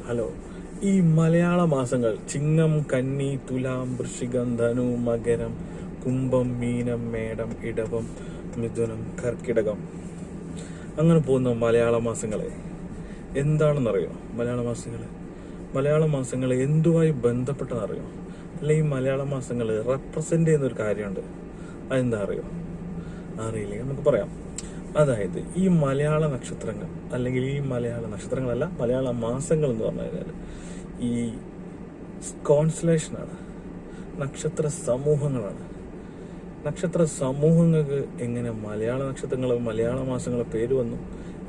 Hello. ഈ മലയാള മാസങ്ങൾ ചിങ്ങം, കന്നി, തുലാം, വൃശ്ചികം, ധനു, മകരം, കുംഭം, മീനം, മേടം, ഇടവം, മിഥുനം, കർക്കിടകം, അങ്ങനെ പോകുന്ന മലയാള മാസങ്ങളെ എന്താണെന്നറിയോ? മലയാള മാസങ്ങൾ എന്തുമായി ബന്ധപ്പെട്ടെന്നറിയോ? അല്ലെങ്കിൽ മലയാള മാസങ്ങൾ റെപ്രസെന്റ് ചെയ്യുന്ന ഒരു കാര്യമുണ്ട്. അതെന്താ അറിയോ? അറിയില്ലെങ്കിൽ നമുക്ക് പറയാം. അതായത് ഈ മലയാള നക്ഷത്രങ്ങൾ, അല്ലെങ്കിൽ ഈ മലയാള നക്ഷത്രങ്ങളല്ല, മലയാള മാസങ്ങൾ എന്ന് പറഞ്ഞു കഴിഞ്ഞാൽ ഈ കോൺസ്റ്റലേഷനാണ്, നക്ഷത്ര സമൂഹങ്ങളാണ്. നക്ഷത്ര സമൂഹങ്ങൾക്ക് എങ്ങനെ മലയാള നക്ഷത്രങ്ങൾ, മലയാള മാസങ്ങളെ പേര് വന്നു,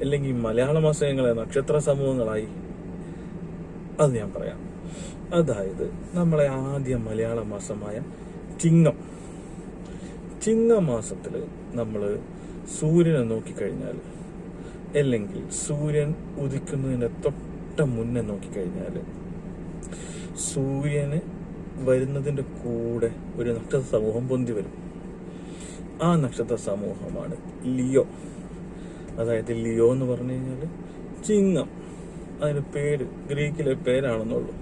അല്ലെങ്കിൽ മലയാള മാസങ്ങളെ നക്ഷത്ര സമൂഹങ്ങളായി, അത് ഞാൻ പറയാം. അതായത് നമ്മളെ ആദ്യ മലയാള മാസമായ ചിങ്ങമാസത്തില് നമ്മൾ സൂര്യനെ നോക്കിക്കഴിഞ്ഞാൽ, അല്ലെങ്കിൽ സൂര്യൻ ഉദിക്കുന്നതിന്റെ തൊട്ട മുന്നേ നോക്കിക്കഴിഞ്ഞാൽ, സൂര്യന് വരുന്നതിന്റെ കൂടെ ഒരു നക്ഷത്ര സമൂഹം പൊന്തി വരും. ആ നക്ഷത്ര സമൂഹമാണ് ലിയോ. അതായത് ലിയോ എന്ന് പറഞ്ഞു കഴിഞ്ഞാൽ ചിങ്ങം, അതിന് പേര് ഗ്രീക്കിലെ പേരാണെന്നുള്ളൂ.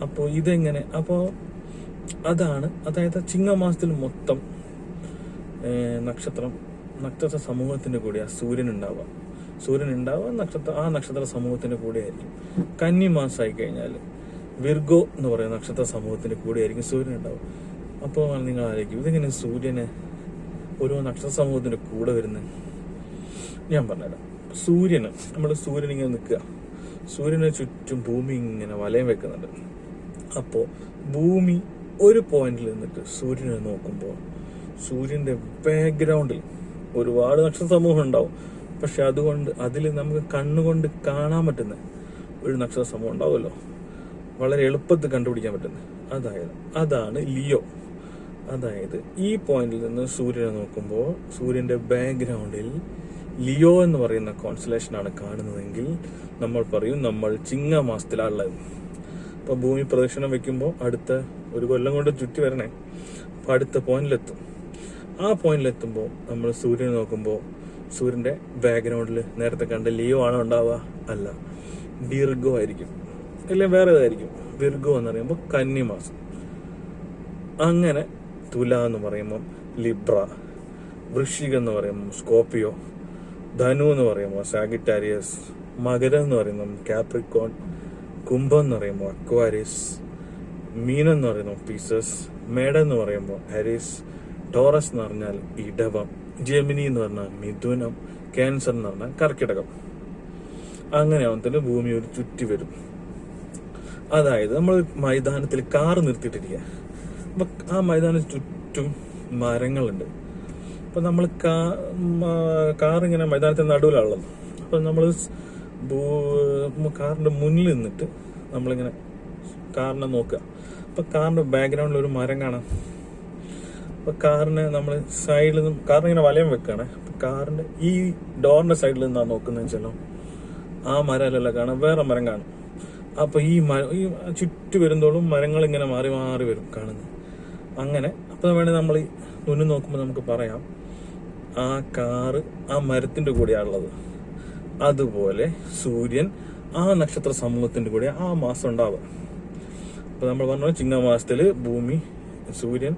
അപ്പോൾ ഇതെങ്ങനെ? അപ്പോൾ അതായത് ചിങ്ങമാസത്തിൽ മൊത്തം നക്ഷത്ര സമൂഹത്തിന്റെ കൂടെയാ സൂര്യൻ ഉണ്ടാവുക. ആ നക്ഷത്ര സമൂഹത്തിന്റെ കൂടെ ആയിരിക്കും. കന്നി മാസമായി കഴിഞ്ഞാൽ വിർഗോ എന്ന് പറയുന്ന നക്ഷത്ര സമൂഹത്തിന്റെ കൂടെ ആയിരിക്കും സൂര്യൻ ഉണ്ടാവുക. അപ്പോൾ നിങ്ങൾ ആലോചിക്കും, ഇതെങ്ങനെ സൂര്യന് ഓരോ നക്ഷത്ര സമൂഹത്തിന്റെ കൂടെ വരുന്നത്? ഞാൻ പറഞ്ഞുതരാം. സൂര്യൻ ഇങ്ങനെ നിൽക്കുക, സൂര്യന് ചുറ്റും ഭൂമി ഇങ്ങനെ വലയം വെക്കുന്നുണ്ട്. അപ്പോൾ ഭൂമി ഒരു പോയിന്റിൽ നിന്നിട്ട് സൂര്യനെ നോക്കുമ്പോൾ സൂര്യന്റെ ബാക്ക്ഗ്രൗണ്ടിൽ ഒരുപാട് നക്ഷത്ര സമൂഹം ഉണ്ടാവും. പക്ഷെ അതിൽ നമുക്ക് കണ്ണുകൊണ്ട് കാണാൻ പറ്റുന്ന ഒരു നക്ഷത്ര സമൂഹം ഉണ്ടാവുമല്ലോ, വളരെ എളുപ്പത്തിൽ കണ്ടുപിടിക്കാൻ പറ്റുന്നത്. അതാണ് ലിയോ. അതായത് ഈ പോയിന്റിൽ നിന്ന് സൂര്യനെ നോക്കുമ്പോൾ സൂര്യന്റെ ബാക്ക്ഗ്രൗണ്ടിൽ ലിയോ എന്ന് പറയുന്ന കോൺസ്റ്റലേഷനാണ് കാണുന്നതെങ്കിൽ നമ്മൾ പറയും നമ്മൾ ചിങ്ങമാസത്തിലാണുള്ളത്. അപ്പൊ ഭൂമി പ്രദക്ഷിണം വെക്കുമ്പോൾ അടുത്ത ഒരു കൊല്ലം കൊണ്ട് ചുറ്റി വരണേ. അപ്പൊ അടുത്ത പോയിന്റിലെത്തും. ആ പോയിന്റിലെത്തുമ്പോൾ നമ്മൾ സൂര്യനെ നോക്കുമ്പോൾ സൂര്യന്റെ ബാക്ക്ഗ്രൗണ്ടിൽ നേരത്തെ കണ്ട ലിയോ ആണോ ഉണ്ടാവുക? അല്ല, വിർഗോ ആയിരിക്കും, അല്ലെങ്കിൽ വേറെ ഏതായിരിക്കും. വിർഗോ എന്ന് പറയുമ്പോൾ കന്നിമാസം. അങ്ങനെ തുല എന്ന് പറയുമ്പോൾ ലിബ്ര, വൃശ്ചികം എന്ന് പറയുമ്പോൾ സ്കോർപിയോ, ധനു എന്ന് പറയുമ്പോൾ സാഗിറ്റാരിയസ്, മകരം എന്ന് പറയുമ്പോൾ കാപ്രിക്കോൺ, കുംഭം എന്ന് പറയുമ്പോൾ അക്വാരിയസ്, മീനം എന്ന് പറയുമ്പോൾ പീസസ്, മേടം എന്ന് പറയുമ്പോൾ ആരീസ്, ടോറസ് എന്ന് പറഞ്ഞാൽ ഇടവം, ജെമിനി എന്ന് പറഞ്ഞാൽ മിഥുനം, ക്യാൻസർ എന്ന് പറഞ്ഞാൽ കർക്കിടകം. അങ്ങനെ ആവുന്നതിന് ഭൂമി ഒരു ചുറ്റി വരും. അതായത് നമ്മൾ മൈതാനത്തിൽ കാറ് നിർത്തിയിട്ടിരിക്കുക. അപ്പൊ ആ മൈതാനത്തിന് ചുറ്റും മരങ്ങളുണ്ട്. അപ്പൊ നമ്മൾ കാറിങ്ങനെ മൈതാനത്തിന്റെ നടുവിലാണുള്ളത്. അപ്പൊ നമ്മൾ കാറിന്റെ മുന്നിൽ നിന്നിട്ട് നമ്മളിങ്ങനെ കാറിനെ നോക്കുക. അപ്പൊ കാറിന്റെ ബാക്ക്ഗ്രൗണ്ടിൽ ഒരു മരം കാണാം. അപ്പൊ കാറിനെ നമ്മൾ സൈഡിൽ നിന്നും കാറിനിങ്ങനെ വലയം വെക്കുകയാണ്. അപ്പൊ കാറിന്റെ ഈ ഡോറിന്റെ സൈഡിൽ നിന്നാണ് നോക്കുന്നതെന്ന് വെച്ചാലോ, ആ മരമല്ല കാണാം, വേറെ മരം കാണും. അപ്പൊ ഈ ചുറ്റു വരുന്നതോളും മരങ്ങൾ ഇങ്ങനെ മാറി മാറി വരും കാണുന്നത്. അങ്ങനെ അപ്പൊ വേണമെങ്കിൽ നമ്മൾ ഈ മുന്നിൽ നോക്കുമ്പോൾ നമുക്ക് പറയാം ആ കാറ് ആ മരത്തിന്റെ കൂടെയാണുള്ളത്. അതുപോലെ സൂര്യൻ ആ നക്ഷത്ര സമൂഹത്തിന്റെ കൂടെ ആ മാസം ഉണ്ടാവുക. അപ്പൊ നമ്മൾ പറഞ്ഞ ചിങ്ങമാസത്തില് സൂര്യൻ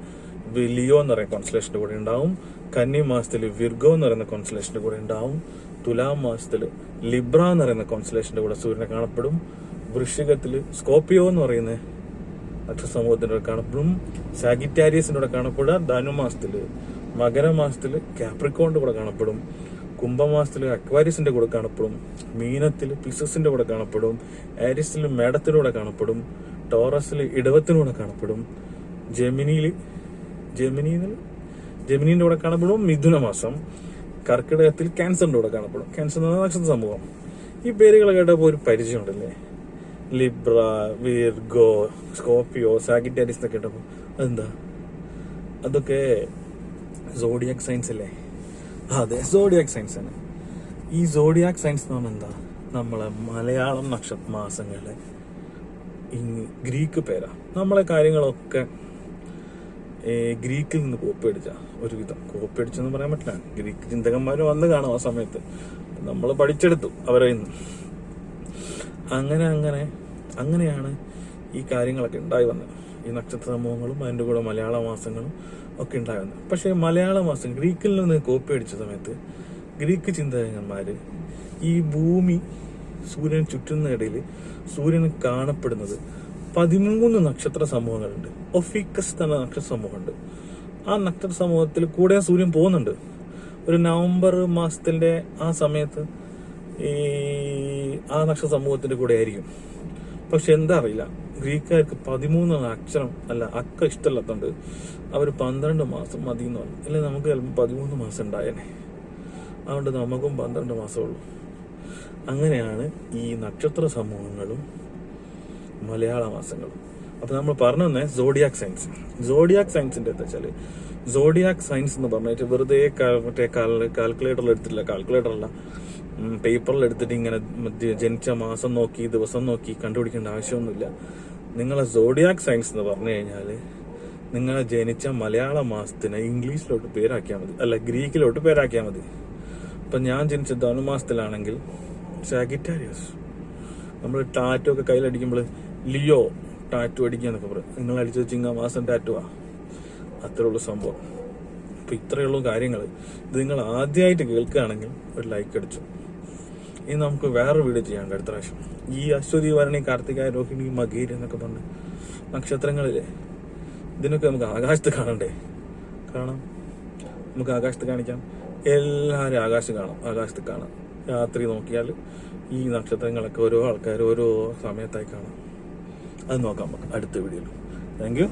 ലിയോ എന്ന് പറയുന്ന കോൺസ്റ്റലേഷന്റെ കൂടെ ഉണ്ടാവും. കന്നി മാസത്തില് വിർഗോ എന്ന് പറയുന്ന കോൺസ്റ്റലേഷന്റെ കൂടെ ഉണ്ടാവും. തുലാം മാസത്തില് ലിബ്ര എന്ന് പറയുന്ന കോൺസ്റ്റലേഷന്റെ കൂടെ സൂര്യനെ കാണപ്പെടും. വൃശ്ചികത്തില് സ്കോർപിയോ എന്ന് പറയുന്ന നക്ഷത്ര സമൂഹത്തിന്റെ കൂടെ കാണപ്പെടും. സാഗിറ്റാരിയസിന്റെ കൂടെ കാണപ്പെടുക. ധനുമാസത്തില്, മകരമാസത്തില് കാപ്രിക്കോണിന്റെ കൂടെ കാണപ്പെടും. കുംഭമാസത്തില് അക്വാരിയസിന്റെ കൂടെ കാണപ്പെടും. മീനത്തില് പിസസിന്റെ കൂടെ കാണപ്പെടും. ആരിസില് മേടത്തിലൂടെ കാണപ്പെടും. ടോറസില് ഇടവത്തിലൂടെ കാണപ്പെടും. ജെമിനിന്റെ കൂടെ കാണപ്പെടും. മിഥുനമാസം കർക്കിടകത്തിൽ ക്യാൻസറിന്റെ കൂടെ കാണപ്പെടും. ക്യാൻസർ എന്ന നക്ഷത്ര സമൂഹം. ഈ പേരുകൾ കേട്ടപ്പോൾ ഒരു പരിചയമുണ്ടല്ലേ? ലിബ്ര, വിർഗോ, സ്കോർപിയോ, സാഗിറ്റാരിസ് എന്നൊക്കെ കേട്ടപ്പോൾ അതെന്താ? അതൊക്കെ സോഡിയാക് സയൻസ് അല്ലേ? അതെ, സോഡിയാക് സയൻസ് തന്നെ. ഈ സോഡിയാക് സയൻസ് എന്ന് പറഞ്ഞാൽ എന്താ? നമ്മളെ മലയാളം നക്ഷത്ര മാസങ്ങളെ ഗ്രീക്ക് പേരാ. നമ്മളെ കാര്യങ്ങളൊക്കെ ഗ്രീക്കിൽ നിന്ന് കോപ്പി അടിച്ചെന്ന് പറയാൻ പറ്റില്ല. ഗ്രീക്ക് ചിന്തകന്മാർ വന്ന് കാണും ആ സമയത്ത്. നമ്മൾ പഠിച്ചെടുത്തു അവരെ നിന്ന്. അങ്ങനെ അങ്ങനെയാണ് ഈ കാര്യങ്ങളൊക്കെ ഉണ്ടായി വന്നത്. ഈ നക്ഷത്ര സമൂഹങ്ങളും അതിൻ്റെ കൂടെ മലയാള മാസങ്ങളും ഒക്കെ ഉണ്ടായി വന്നത്. പക്ഷേ മലയാള മാസം ഗ്രീക്കിൽ നിന്ന് കോപ്പി അടിച്ച സമയത്ത് ഗ്രീക്ക് ചിന്തകന്മാർ ഈ ഭൂമി സൂര്യൻ ചുറ്റുന്നതിടയിൽ സൂര്യന് കാണപ്പെടുന്നത് 13 നക്ഷത്ര സമൂഹങ്ങളുണ്ട്. ഒഫീക്കസ് എന്ന നക്ഷത്ര സമൂഹമുണ്ട്. ആ നക്ഷത്ര സമൂഹത്തിൽ കൂടെ സൂര്യൻ പോകുന്നുണ്ട്. ഒരു നവംബർ മാസത്തിന്റെ ആ സമയത്ത് ഈ ആ നക്ഷത്ര സമൂഹത്തിന്റെ കൂടെ ആയിരിക്കും. പക്ഷെ എന്താ അറിയില്ല, ഗ്രീക്കുകാർക്ക് 13 അക്ഷരം അക്ക ഇഷ്ടമല്ലാത്തതുകൊണ്ട് അവർ 12 മാസം മതി എന്ന് പറഞ്ഞു. അല്ലെ നമുക്ക് ചിലപ്പോൾ 13 മാസം ഉണ്ടായേനെ. അതുകൊണ്ട് നമുക്കും 12 മാസമുള്ളൂ. അങ്ങനെയാണ് ഈ നക്ഷത്ര സമൂഹങ്ങളും മലയാള മാസങ്ങളും. അപ്പൊ നമ്മൾ പറഞ്ഞു തന്നെ സോഡിയാക് സയൻസ്. സോഡിയാക് സയൻസിന്റെ എന്താ വെച്ചാല്, സോഡിയാക് സയൻസ് എന്ന് പറഞ്ഞിട്ട് വെറുതെ മറ്റേ കാൽക്കുലേറ്ററിൽ എടുത്തിട്ടില്ല, കാൽക്കുലേറ്ററല്ല, പേപ്പറിൽ എടുത്തിട്ട് ഇങ്ങനെ ജനിച്ച മാസം നോക്കി ദിവസം നോക്കി കണ്ടുപിടിക്കേണ്ട ആവശ്യമൊന്നുമില്ല. നിങ്ങളെ സോഡിയാക് സയൻസ് എന്ന് പറഞ്ഞു കഴിഞ്ഞാൽ നിങ്ങളെ ജനിച്ച മലയാള മാസത്തിന് ഇംഗ്ലീഷിലോട്ട് പേരാക്കിയാൽ മതി, അല്ല ഗ്രീക്കിലോട്ട് പേരാക്കിയാൽ മതി. ഇപ്പൊ ഞാൻ ജനിച്ച ധനുമാസത്തിലാണെങ്കിൽ സാഗിറ്റാരിയസ്. നമ്മൾ ടാറ്റു ഒക്കെ കയ്യിലടിക്കുമ്പോൾ ലിയോ ടാറ്റു അടിക്കുക എന്നൊക്കെ പറയും. നിങ്ങൾ അടിച്ചത് ചിങ്ങമാസം ടാറ്റുവാ. അത്രയുള്ള സംഭവം. അപ്പൊ ഇത്രയുള്ള കാര്യങ്ങൾ ഇത് നിങ്ങൾ ആദ്യമായിട്ട് കേൾക്കുകയാണെങ്കിൽ ഒരു ലൈക്ക് അടിച്ചു. ഇനി നമുക്ക് വേറൊരു വീഡിയോ ചെയ്യാണ്ട് അടുത്ത പ്രാവശ്യം. ഈ അശ്വതി, ഭരണി, കാർത്തിക, രോഹിണി, മകീര എന്നൊക്കെ പറഞ്ഞ നക്ഷത്രങ്ങളിലെ ഇതിനൊക്കെ നമുക്ക് ആകാശത്ത് കാണണ്ടേ? കാണാം, നമുക്ക് ആകാശത്ത് കാണിക്കാം. എല്ലാവരും ആകാശത്ത് കാണാം. രാത്രി നോക്കിയാൽ ഈ നക്ഷത്രങ്ങളൊക്കെ ഓരോ ആൾക്കാർ ഓരോ സമയത്തായി കാണാം. അത് നോക്കാം നമുക്ക് അടുത്ത വീഡിയോയിൽ. Thank you.